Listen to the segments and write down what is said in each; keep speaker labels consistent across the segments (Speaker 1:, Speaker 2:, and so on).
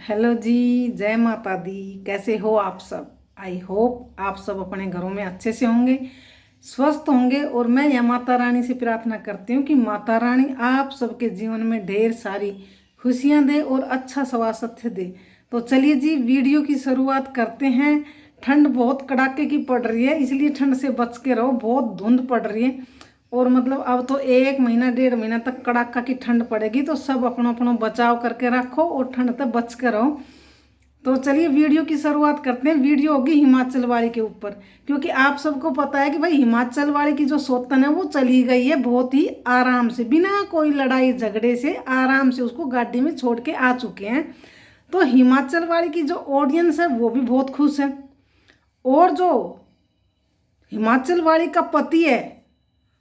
Speaker 1: Hello जी। जय माता दी। कैसे हो आप सब? आई होप आप सब अपने घरों में अच्छे से होंगे, स्वस्थ होंगे। और मैं यह माता रानी से प्रार्थना करती हूँ कि माता रानी आप सबके जीवन में ढेर सारी खुशियाँ दे और अच्छा स्वास्थ्य दे। तो चलिए जी, वीडियो की शुरुआत करते हैं। ठंड बहुत कड़ाके की पड़ रही है, इसलिए ठंड से बच के रहो। बहुत धुंध पड़ रही है और मतलब अब तो 1 महीना 1.5 महीना तक कड़ाका की ठंड पड़ेगी। तो सब अपना अपना बचाव करके रखो और ठंड तक बच के रहो। तो चलिए वीडियो की शुरुआत करते हैं। वीडियो होगी हिमाचल वाली के ऊपर, क्योंकि आप सबको पता है कि भाई हिमाचल वाली की जो सोतन है वो चली गई है बहुत ही आराम से, बिना कोई लड़ाई झगड़े से आराम से उसको गाड़ी में छोड़ के आ चुके हैं। तो हिमाचल वाली की जो ऑडियंस है वो भी बहुत खुश है। और जो हिमाचल वाली का पति है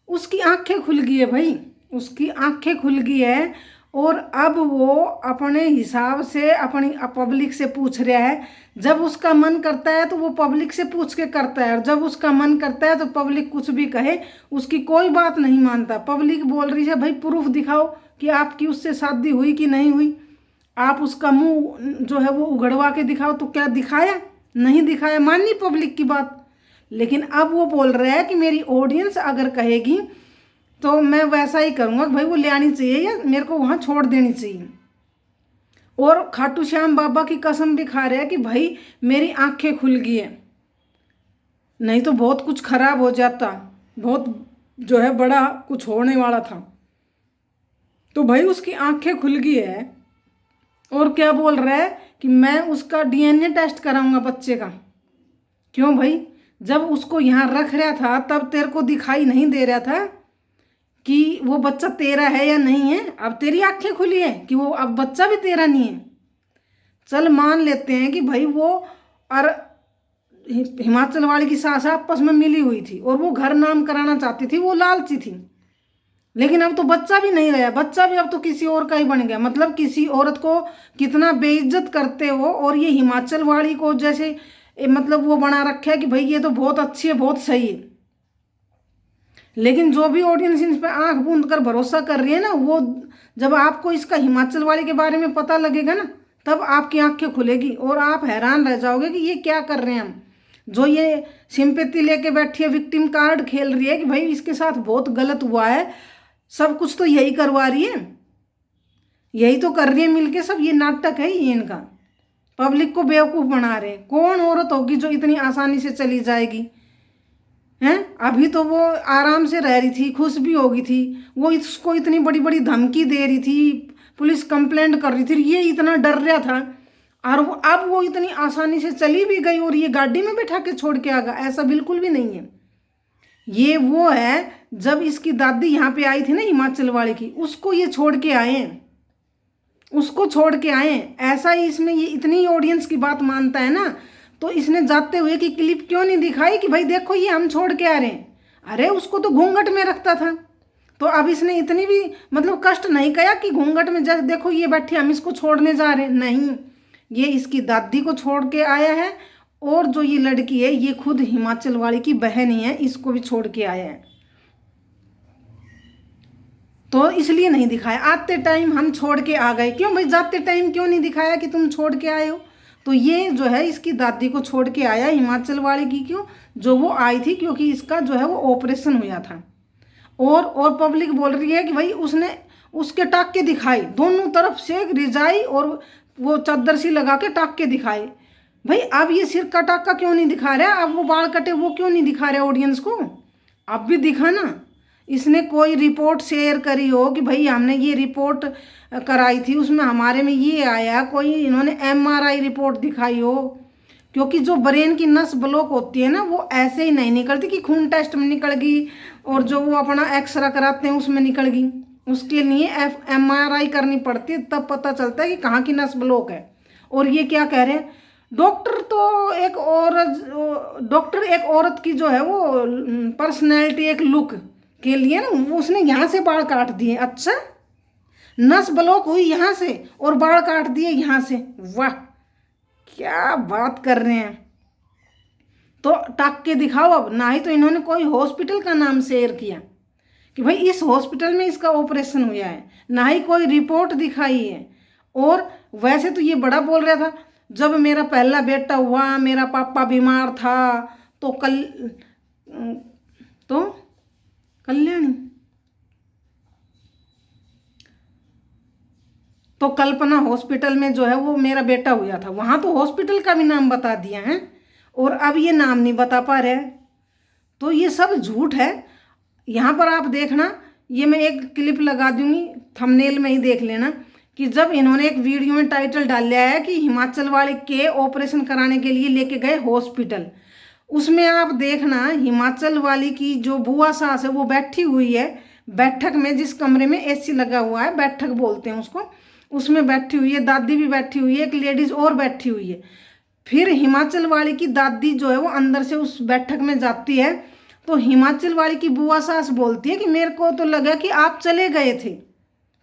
Speaker 1: उसकी आंखें खुल गई है भाई, उसकी आंखें खुल गई है। और अब वो अपने हिसाब से अपनी पब्लिक से पूछ रहा है। जब उसका मन करता है तो वो पब्लिक से पूछ के करता है, और जब उसका मन करता है तो पब्लिक कुछ भी कहे उसकी कोई बात नहीं मानता। पब्लिक बोल रही है भाई प्रूफ दिखाओ कि आपकी उससे शादी हुई कि नहीं हुई। आप उसका मुंह जो है वो उगड़वा के दिखाओ। तो क्या दिखाया? नहीं दिखाया, माननी पब्लिक की बात। लेकिन अब वो बोल रहा है कि मेरी ऑडियंस अगर कहेगी तो मैं वैसा ही करूँगा, भाई वो ले आनी चाहिए या मेरे को वहाँ छोड़ देनी चाहिए। और खाटू श्याम बाबा की कसम भी खा रहे हैं कि भाई मेरी आंखें खुल गई है, नहीं तो बहुत कुछ खराब हो जाता, बहुत जो है बड़ा कुछ होने वाला था। तो भाई उसकी आंखें खुल गई है। और क्या बोल रहा है कि मैं उसका डीएनए टेस्ट कराऊंगा बच्चे का। क्यों भाई? जब उसको यहाँ रख रहा था तब तेरे को दिखाई नहीं दे रहा था कि वो बच्चा तेरा है या नहीं है। अब तेरी आंखें खुली है कि वो अब बच्चा भी तेरा नहीं है। चल मान लेते हैं कि भाई वो और हिमाचल वाली की सास आपस में मिली हुई थी और वो घर नाम कराना चाहती थी, वो लालची थी। लेकिन अब तो बच्चा भी नहीं रहा, बच्चा भी अब तो किसी और का ही बन गया। मतलब किसी औरत को कितना बेइज्जत करते हो। और ये हिमाचल वाली को जैसे मतलब वो बना रखा है कि भाई ये तो बहुत अच्छी है, बहुत सही है। लेकिन जो भी ऑडियंस इन पर आंख बूंद कर भरोसा कर रही है ना, वो जब आपको इसका हिमाचल वाले के बारे में पता लगेगा ना, तब आपकी आंखें खुलेगी और आप हैरान रह जाओगे कि ये क्या कर रहे हैं हम। जो ये सिंपैथी लेके बैठी है, विक्टिम कार्ड खेल रही है कि भाई इसके साथ बहुत गलत हुआ है, सब कुछ तो यही करवा रही है, यही तो कर रही है मिलके सब। ये नाटक है ये इनका। पब्लिक को बेवकूफ़ बना रहे हैं। कौन औरत होगी जो इतनी आसानी से चली जाएगी? हैं? अभी तो वो आराम से रह रही थी, खुश भी होगी थी। वो इसको इतनी बड़ी बड़ी धमकी दे रही थी, पुलिस कंप्लेंट कर रही थी, ये इतना डर रहा था। और अब वो इतनी आसानी से चली भी गई और ये गाड़ी में बैठा के छोड़ के आ गया? ऐसा बिल्कुल भी नहीं है। ये वो है जब इसकी दादी यहाँ पे आई थी ना हिमाचल वाले की, उसको ये छोड़ के आए हैं, उसको छोड़ के आए हैं। ऐसा ही इसमें ये इतनी ऑडियंस की बात मानता है ना, तो इसने जाते हुए की क्लिप क्यों नहीं दिखाई कि भाई देखो ये हम छोड़ के आ रहे हैं। अरे उसको तो घूंघट में रखता था। तो अब इसने इतनी भी मतलब कष्ट नहीं किया कि घूंघट में जैसे देखो ये बैठी हम इसको छोड़ने जा रहे हैं। नहीं, ये इसकी दादी को छोड़ के आया है। और जो ये लड़की है ये खुद हिमाचल वाली की बहन ही है, इसको भी छोड़ के आया है। तो इसलिए नहीं दिखाया। आते टाइम हम छोड़ के आ गए, क्यों भाई जाते टाइम क्यों नहीं दिखाया कि तुम छोड़ के आए हो? तो ये जो है इसकी दादी को छोड़ के आया हिमाचल वाले की, क्यों? जो वो आई थी क्योंकि इसका जो है वो ऑपरेशन हुआ था। और पब्लिक बोल रही है कि भाई उसने उसके टाँके दिखाए दोनों तरफ से, रिजाई और वो चादर सी लगा के टाँके दिखाए। भाई अब ये सिर का टाँका क्यों नहीं दिखा रहा है? अब वो बाल कटे वो क्यों नहीं दिखा रहे ऑडियंस को? अब भी दिखा ना। इसने कोई रिपोर्ट शेयर करी हो कि भाई हमने ये रिपोर्ट कराई थी, उसमें हमारे में ये आया, कोई इन्होंने एमआरआई रिपोर्ट दिखाई हो। क्योंकि जो ब्रेन की नस ब्लॉक होती है ना, वो ऐसे ही नहीं निकलती कि खून टेस्ट में निकल गई और जो वो अपना एक्सरे कराते हैं उसमें निकल गई। उसके लिए एमआरआई करनी पड़ती है, तब पता चलता है कि कहाँ की नस ब्लॉक है। और ये क्या कह रहे हैं? डॉक्टर एक औरत की जो है वो पर्सनैलिटी, एक लुक के लिए ना उसने यहाँ से बाल काट दिए। अच्छा, नस ब्लॉक हुई यहाँ से और बाल काट दिए यहाँ से। वाह, क्या बात कर रहे हैं। तो टाँके दिखाओ अब। ना ही तो इन्होंने कोई हॉस्पिटल का नाम शेयर किया कि भाई इस हॉस्पिटल में इसका ऑपरेशन हुआ है, ना ही कोई रिपोर्ट दिखाई है। और वैसे तो ये बड़ा बोल रहा था, जब मेरा पहला बेटा हुआ मेरा पापा बीमार था तो कल्याणी तो कल्पना हॉस्पिटल में जो है वो मेरा बेटा हुआ था, वहां तो हॉस्पिटल का भी नाम बता दिया है और अब ये नाम नहीं बता पा रहे। तो ये सब झूठ है। यहाँ पर आप देखना, ये मैं एक क्लिप लगा दूंगी, थंबनेल में ही देख लेना कि जब इन्होंने एक वीडियो में टाइटल डाल लिया है कि हिमाचल वाले के ऑपरेशन कराने के लिए लेके गए हॉस्पिटल, उसमें आप देखना हिमाचल वाली की जो बुआ सास है वो बैठी हुई है बैठक में, जिस कमरे में एसी लगा हुआ है, बैठक बोलते हैं उसको, उसमें बैठी हुई है। दादी भी बैठी हुई है, एक लेडीज और बैठी हुई है। फिर हिमाचल वाली की दादी जो है वो अंदर से उस बैठक में जाती है तो हिमाचल वाली की बुआ सास बोलती है कि मेरे को तो लगा कि आप चले गए थे।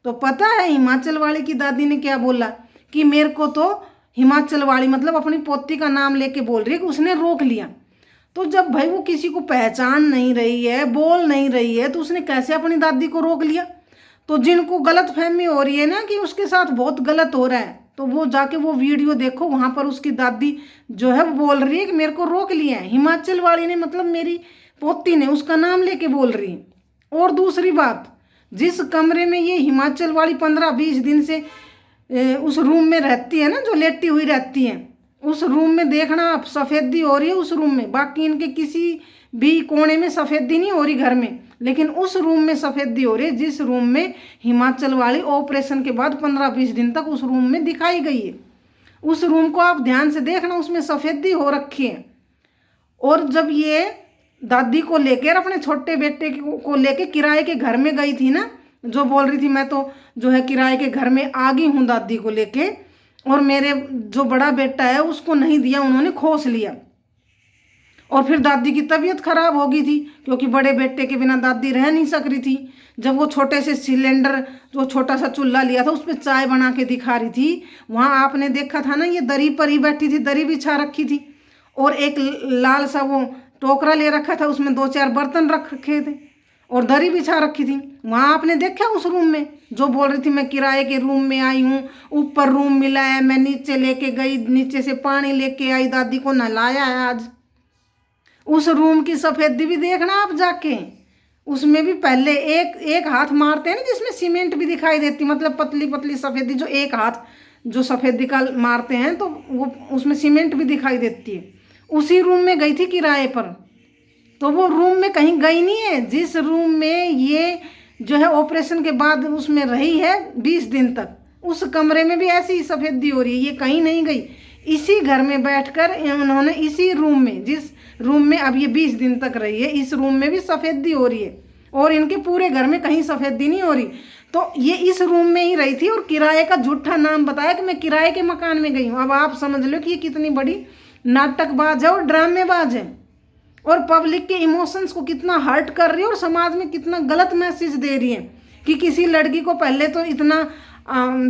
Speaker 1: तो पता है हिमाचल वाली की दादी ने क्या बोला कि मेरे को तो हिमाचल वाली मतलब अपनी पोती का नाम लेके बोल रही है कि उसने रोक लिया। तो जब भाई वो किसी को पहचान नहीं रही है, बोल नहीं रही है, तो उसने कैसे अपनी दादी को रोक लिया। तो जिनको गलत फहमी हो रही है ना कि उसके साथ बहुत गलत हो रहा है, तो वो जाके वो वीडियो देखो, वहां पर उसकी दादी जो है वो बोल रही है कि मेरे को रोक लिया है हिमाचल वाली ने, मतलब मेरी पोती ने, उसका नाम लेके बोल रही है। और दूसरी बात, जिस कमरे में ये हिमाचल वाली 15-20 दिन से उस रूम में रहती है ना, जो लेटी हुई रहती है, उस रूम में देखना आप सफ़ेदी हो रही है उस रूम में, बाकी इनके किसी भी कोने में सफ़ेदी नहीं हो रही घर में, लेकिन उस रूम में सफ़ेदी हो रही है जिस रूम में हिमाचल वाली ऑपरेशन के बाद 15-20 दिन तक उस रूम में दिखाई गई है। उस रूम को आप ध्यान से देखना, उसमें सफ़ेदी हो रखी है। और जब ये दादी को लेकर अपने छोटे बेटे को लेकर किराए के घर में गई थी ना, जो बोल रही थी मैं तो जो है किराए के घर में आ गई हूँ दादी को लेके, और मेरे जो बड़ा बेटा है उसको नहीं दिया, उन्होंने खोस लिया। और फिर दादी की तबीयत खराब हो गई थी क्योंकि बड़े बेटे के बिना दादी रह नहीं सक रही थी। जब वो छोटे से सिलेंडर, जो छोटा सा चूल्हा लिया था, उस पर चाय बना के दिखा रही थी, वहाँ आपने देखा था ना, ये दरी पर ही बैठी थी, दरी बिछा रखी थी और एक लाल सा वो टोकरा ले रखा था, उसमें 2-4 बर्तन रख रखे थे और दरी बिछा रखी थी। वहाँ आपने देखा उस रूम में, जो बोल रही थी मैं किराए के रूम में आई हूँ, ऊपर रूम मिला है, मैं नीचे लेके गई, नीचे से पानी लेके आई, दादी को नहलाया है आज। उस रूम की सफ़ेदी भी देखना आप जाके, उसमें भी पहले एक हाथ मारते हैं ना जिसमें सीमेंट भी दिखाई देती, मतलब पतली पतली सफ़ेदी, जो एक हाथ जो सफ़ेदी का मारते हैं तो वो उसमें सीमेंट भी दिखाई देती है। उसी रूम में गई थी किराए पर, तो वो रूम में कहीं गई नहीं है जिस रूम में ये जो है ऑपरेशन के बाद उसमें रही है 20 दिन तक, उस कमरे में भी ऐसी ही सफ़ेदी हो रही है। ये कहीं नहीं गई, इसी घर में बैठकर उन्होंने इसी रूम में, जिस रूम में अब ये 20 दिन तक रही है, इस रूम में भी सफ़ेदी हो रही है और इनके पूरे घर में कहीं सफ़ेदी नहीं हो रही। तो ये इस रूम में ही रही थी और किराए का झूठा नाम बताया कि मैं किराए के मकान में गई हूँ। अब आप समझ लो कि ये कितनी बड़ी नाटकबाज है और ड्रामेबाज है और पब्लिक के इमोशंस को कितना हर्ट कर रही है और समाज में कितना गलत मैसेज दे रही है कि किसी लड़की को पहले तो इतना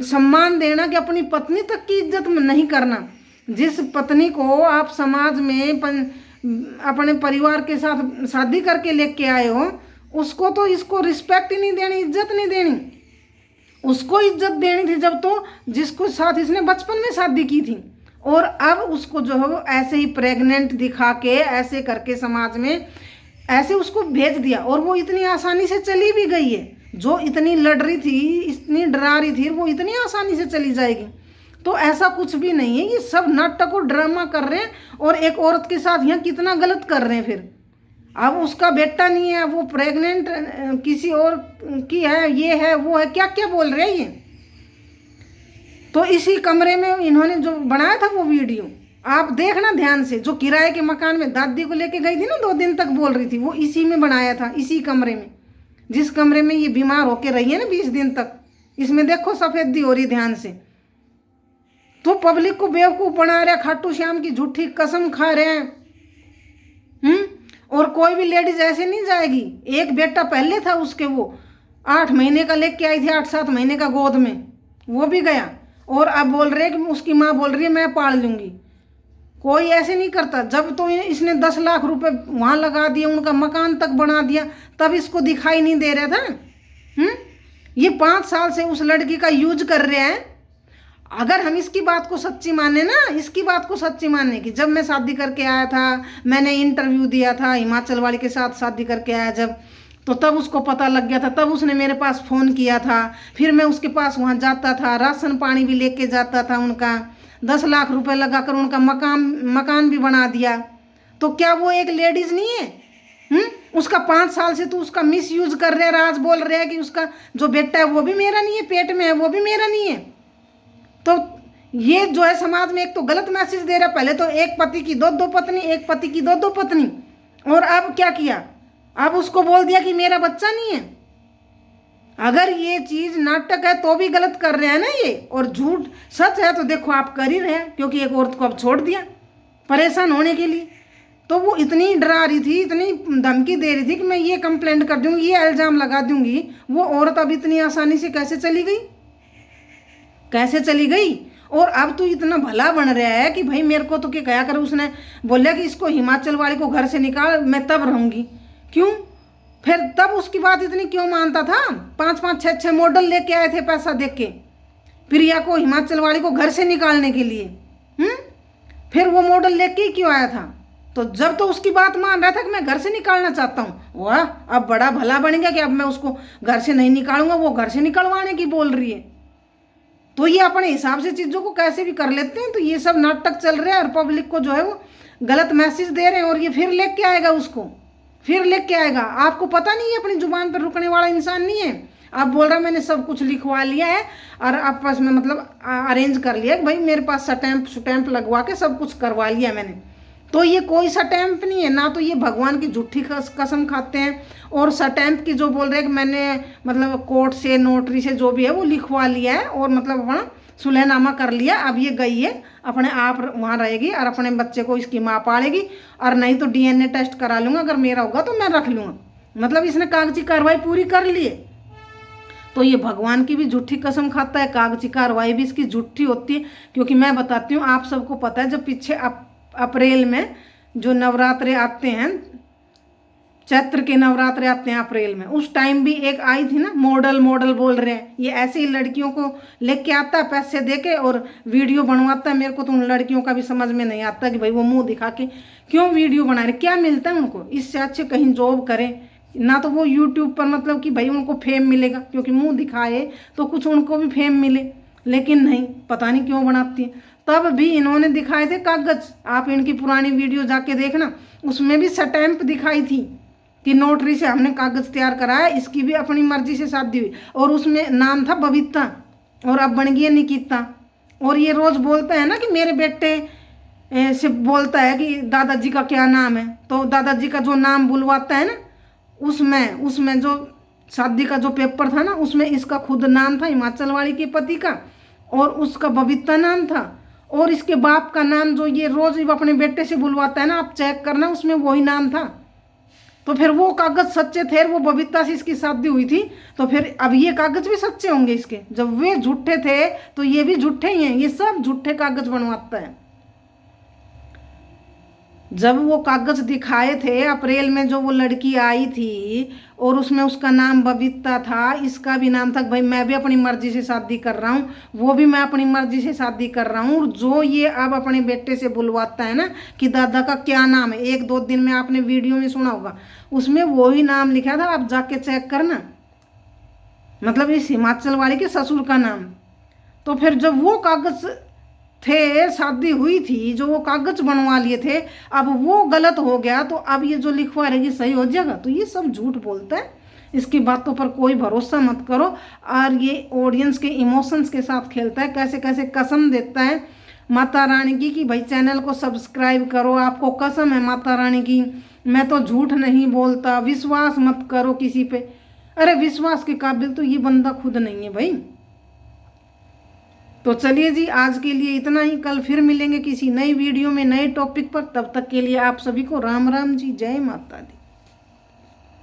Speaker 1: सम्मान देना कि अपनी पत्नी तक की इज्जत नहीं करना। जिस पत्नी को आप समाज में अपने परिवार के साथ शादी करके लेके आए हो, उसको तो इसको रिस्पेक्ट ही नहीं देनी, इज्जत नहीं देनी। उसको इज्जत देनी थी जब तो जिसको साथ इसने बचपन में शादी की थी, और अब उसको जो है वो ऐसे ही प्रेग्नेंट दिखा के ऐसे करके समाज में ऐसे उसको भेज दिया और वो इतनी आसानी से चली भी गई है। जो इतनी लड़ रही थी, इतनी डरा रही थी, वो इतनी आसानी से चली जाएगी। तो ऐसा कुछ भी नहीं है, ये सब नाटक और ड्रामा कर रहे हैं और एक औरत के साथ यहाँ कितना गलत कर रहे हैं। फिर अब उसका बेटा नहीं है, वो प्रेग्नेंट किसी और की है, ये है वो है, क्या क्या बोल रहे हैं ये। तो इसी कमरे में इन्होंने जो बनाया था वो वीडियो आप देखना ध्यान से, जो किराए के मकान में दादी को लेके गई थी ना 2 दिन तक बोल रही थी, वो इसी में बनाया था, इसी कमरे में, जिस कमरे में ये बीमार होके रही है ना 20 दिन तक। इसमें देखो सफ़ेदी हो रही ध्यान से। तो पब्लिक को बेवकूफ़ बना रहे, खाटू श्याम की झूठी कसम खा रहे हैं। और कोई भी लेडीज ऐसे नहीं जाएगी। एक बेटा पहले था उसके, वो 8 महीने का लेके आई थी, 8-7 महीने का गोद में, वो भी गया और अब बोल रहे कि उसकी माँ बोल रही है मैं पाल लूँगी। कोई ऐसे नहीं करता। जब तो इसने 10 लाख रुपए वहाँ लगा दिए, उनका मकान तक बना दिया, तब इसको दिखाई नहीं दे रहा था। ये 5 साल से उस लड़की का यूज कर रहे हैं। अगर हम इसकी बात को सच्ची माने ना, इसकी बात को सच्ची माने कि जब मैं शादी करके आया था, मैंने इंटरव्यू दिया था, हिमाचल वाली के साथ शादी करके आया जब, तो तब उसको पता लग गया था, तब उसने मेरे पास फ़ोन किया था, फिर मैं उसके पास वहाँ जाता था, राशन पानी भी लेके जाता था, उनका 10 लाख रुपए लगाकर उनका मकान भी बना दिया। तो क्या वो एक लेडीज़ नहीं है? उसका 5 साल से तो उसका मिस यूज कर रहे हैं, राज बोल रहे हैं कि उसका जो बेटा है वो भी मेरा नहीं है, पेट में है वो भी मेरा नहीं है। तो ये जो है समाज में एक तो गलत मैसेज दे रहा है। पहले तो एक पति की दो पत्नी, एक पति की दो पत्नी, और अब क्या किया, अब उसको बोल दिया कि मेरा बच्चा नहीं है। अगर ये चीज नाटक है तो भी गलत कर रहे हैं ना ये, और झूठ सच है तो देखो आप कर ही रहे हैं, क्योंकि एक औरत को अब छोड़ दिया परेशान होने के लिए। तो वो इतनी डरा रही थी, इतनी धमकी दे रही थी कि मैं ये कंप्लेंट कर दूंगी, ये इल्जाम लगा दूंगी। वो औरत अब इतनी आसानी से कैसे चली गई, कैसे चली गई? और अब तो इतना भला बन रहा है कि भाई मेरे को तो क्या कहा कर, उसने बोला कि इसको हिमाचल वाले को घर से निकाल, मैं तब रहूंगी। क्यों? फिर तब उसकी बात इतनी क्यों मानता था? 5-5, 6-6 मॉडल लेके आए थे पैसा देख के प्रिया को, हिमाचल वाली को घर से निकालने के लिए। फिर वो मॉडल लेके ही क्यों आया था? तो जब तो उसकी बात मान रहा था कि मैं घर से निकालना चाहता हूँ, वाह अब बड़ा भला बन गया कि अब मैं उसको घर से नहीं निकालूंगा, वो घर से निकलवाने की बोल रही है। तो ये अपने हिसाब से चीज़ों को कैसे भी कर लेते हैं। तो ये सब नाटक चल रहा है और पब्लिक को जो है वो गलत मैसेज दे रहे हैं, और ये फिर लेके आएगा उसको, फिर लेके आएगा। आपको पता नहीं है, अपनी जुबान पर रुकने वाला इंसान नहीं है। आप बोल रहा मैंने सब कुछ लिखवा लिया है और आपस में मतलब अरेंज कर लिया कि भाई मेरे पास स्टैंप लगवा के सब कुछ करवा लिया मैंने। तो ये कोई स्टैंप नहीं है ना, तो ये भगवान की झूठी कसम खाते हैं। और स्टैंप की जो बोल रहे हैं कि मैंने मतलब कोर्ट से, नोटरी से जो भी है वो लिखवा लिया है और मतलब अपना सुलहनामा कर लिया। अब ये गई है अपने आप वहाँ रहेगी और अपने बच्चे को इसकी माँ पालेगी, और नहीं तो DNA टेस्ट करा लूँगा, अगर मेरा होगा तो मैं रख लूँगा। मतलब इसने कागजी कार्रवाई पूरी कर ली है। तो ये भगवान की भी झूठी कसम खाता है, कागजी कार्रवाई भी इसकी झूठी होती है। क्योंकि मैं बताती हूँ, आप सबको पता है, जब पीछे अप्रैल में जो नवरात्रे आते हैं, चैत्र के नवरात्रे आते हैं अप्रैल में, उस टाइम भी एक आई थी ना, मॉडल बोल रहे हैं। ये ऐसे ही लड़कियों को लेके आता है पैसे देके और वीडियो बनवाता है। मेरे को तो उन लड़कियों का भी समझ में नहीं आता कि भाई वो मुंह दिखा के क्यों वीडियो बना रहे, क्या मिलता है उनको? इससे अच्छे कहीं जॉब करें ना, तो वो यूट्यूब पर मतलब कि भाई उनको फेम मिलेगा, क्योंकि मुंह दिखाए तो कुछ उनको भी फेम मिले। लेकिन नहीं, पता नहीं क्यों बनाती है। तब भी इन्होंने दिखाए थे कागज, आप इनकी पुरानी वीडियो जाके देखना, उसमें भी स्टैंप दिखाई थी कि नोटरी से हमने कागज तैयार कराया, इसकी भी अपनी मर्जी से शादी हुई, और उसमें नाम था बबीता और अब बन गई है निकिता। और ये रोज बोलता है ना कि मेरे बेटे से बोलता है कि दादाजी का क्या नाम है, तो दादाजी का जो नाम बुलवाता है ना, उसमें जो शादी का जो पेपर था ना, उसमें इसका खुद नाम था हिमाचल वाली के पति का, और उसका बबीता नाम था, और इसके बाप का नाम जो ये रोज अपने बेटे से बुलवाता है ना, आप चेक करना, उसमें वही नाम था। तो फिर वो कागज सच्चे थे, वो बबीता से इसकी शादी हुई थी, तो फिर अब ये कागज भी सच्चे होंगे इसके। जब वे झूठे थे तो ये भी झूठे ही हैं, ये सब झूठे कागज बनवाता है। जब वो कागज दिखाए थे अप्रैल में, जो वो लड़की आई थी और उसमें उसका नाम बबीता था, इसका भी नाम था, भाई मैं भी अपनी मर्जी से शादी कर रहा हूँ, वो भी मैं अपनी मर्जी से शादी कर रहा हूँ। और जो ये अब अपने बेटे से बुलवाता है ना कि दादा का क्या नाम है, 1-2 दिन में आपने वीडियो में सुना होगा, उसमें वही नाम लिखा था, आप जाके चेक करना, मतलब इस हिमाचल वाले के ससुर का नाम। तो फिर जब वो कागज थे, शादी हुई थी, जो वो कागज बनवा लिए थे, अब वो गलत हो गया, तो अब ये जो लिखवा रहेगी सही हो जाएगा। तो ये सब झूठ बोलता है, इसकी बातों पर कोई भरोसा मत करो। और ये ऑडियंस के इमोशंस के साथ खेलता है, कैसे कैसे कसम देता है माता रानी की कि भाई चैनल को सब्सक्राइब करो, आपको कसम है माता रानी की, मैं तो झूठ नहीं बोलता, विश्वास मत करो किसी पे। अरे विश्वास के काबिल तो ये बंदा खुद नहीं है भाई। तो चलिए जी, आज के लिए इतना ही। कल फिर मिलेंगे किसी नई वीडियो में, नए टॉपिक पर। तब तक के लिए आप सभी को राम राम जी, जय माता दी।